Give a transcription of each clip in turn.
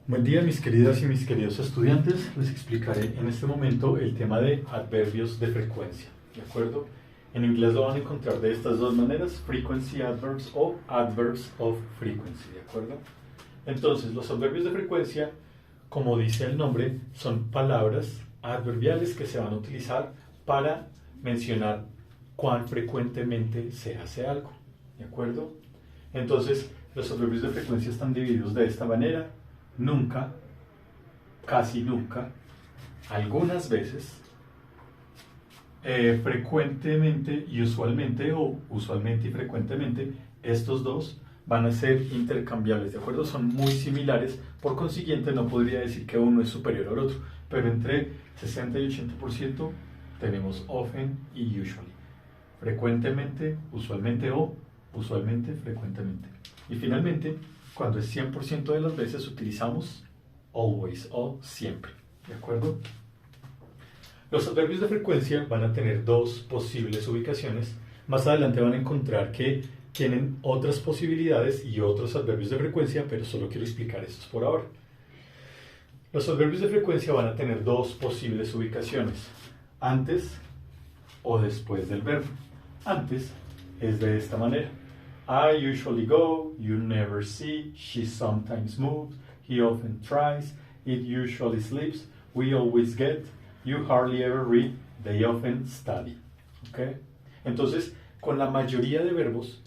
Buen día, mis queridas y mis queridos estudiantes. Les explicaré en este momento el tema de adverbios de frecuencia, ¿de acuerdo? En inglés lo van a encontrar de estas dos maneras: frequency adverbs o adverbs of frequency, ¿de acuerdo? Entonces, los adverbios de frecuencia, como dice el nombre, son palabras adverbiales que se van a utilizar para mencionar cuán frecuentemente se hace algo, ¿de acuerdo? Entonces, los adverbios de frecuencia están divididos de esta manera: nunca, casi nunca, algunas veces, frecuentemente y usualmente, o usualmente y frecuentemente. Estos dos van a ser intercambiables, ¿de acuerdo? Son muy similares, por consiguiente no podría decir que uno es superior al otro, pero entre 60 y 80% tenemos often y usually. Frecuentemente, usualmente o usualmente, frecuentemente. Y finalmente, cuando es 100% de las veces, utilizamos always o siempre, ¿de acuerdo? Los adverbios de frecuencia van a tener dos posibles ubicaciones. Más adelante van a encontrar que tienen otras posibilidades y otros adverbios de frecuencia, pero solo quiero explicar estos por ahora. Los adverbios de frecuencia van a tener dos posibles ubicaciones: antes o después del verbo. Antes es de esta manera: I usually go, you never see, she sometimes moves, he often tries, it usually sleeps, we always get, you hardly ever read, they often study. ¿Okay? Entonces, con la mayoría de verbos,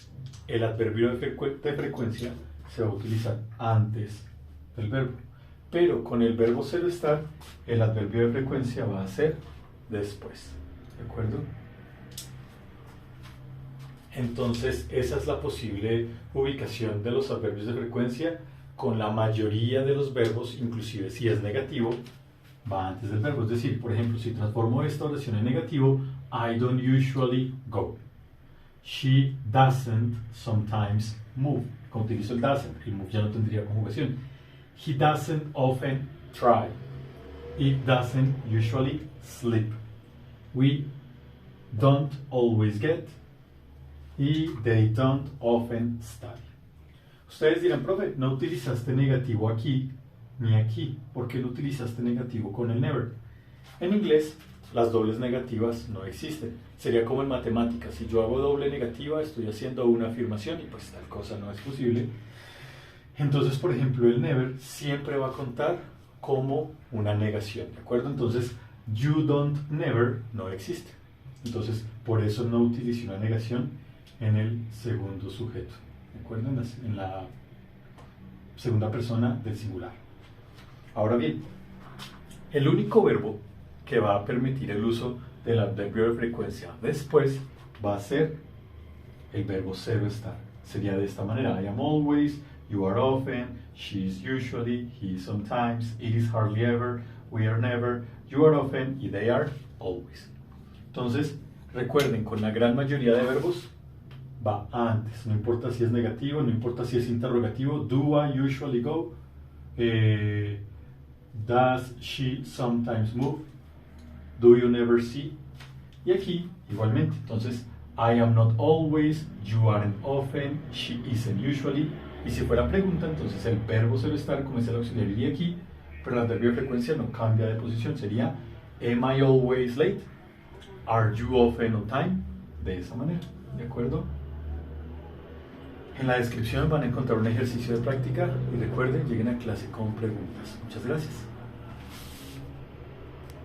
el adverbio de frecuencia se va a utilizar antes del verbo. Pero con el verbo ser o estar, el adverbio de frecuencia va a ser después. ¿De acuerdo? Entonces, esa es la posible ubicación de los adverbios de frecuencia. Con la mayoría de los verbos, inclusive si es negativo, va antes del verbo. Es decir, por ejemplo, si transformo esta oración en negativo: I don't usually go. She doesn't sometimes move. Como utilizo el doesn't, el move ya no tendría conjugación. He doesn't often try. It doesn't usually sleep. We don't always get. Y they don't often study. Ustedes dirán: profe, no utilizaste negativo aquí ni aquí. ¿Por qué no utilizaste negativo con el never? En inglés, las dobles negativas no existen. Sería como en matemáticas: si yo hago doble negativa, estoy haciendo una afirmación y pues tal cosa no es posible. Entonces, por ejemplo, el never siempre va a contar como una negación, ¿de acuerdo? Entonces, you don't never no existe. Entonces, por eso no utilicé una negación en el segundo sujeto, ¿de acuerdo? En la segunda persona del singular. Ahora bien, el único verbo que va a permitir el uso del adverbio de frecuencia después va a ser el verbo ser o estar. Sería de esta manera: I am always, you are often, she is usually, he is sometimes, it is hardly ever, we are never, you are often y they are always. Entonces, recuerden, con la gran mayoría de verbos va antes, no importa si es negativo, no importa si es interrogativo. Do I usually go? Does she sometimes move? Do you never see? Y aquí, igualmente, entonces, I am not always, you aren't often, she isn't usually. Y si fuera pregunta, entonces el verbo ser estar, como es el auxiliar, iría aquí, pero el adverbio de frecuencia no cambia de posición. Sería: am I always late? Are you often on time? De esa manera, ¿de acuerdo? En la descripción van a encontrar un ejercicio de práctica y recuerden, lleguen a clase con preguntas. Muchas gracias.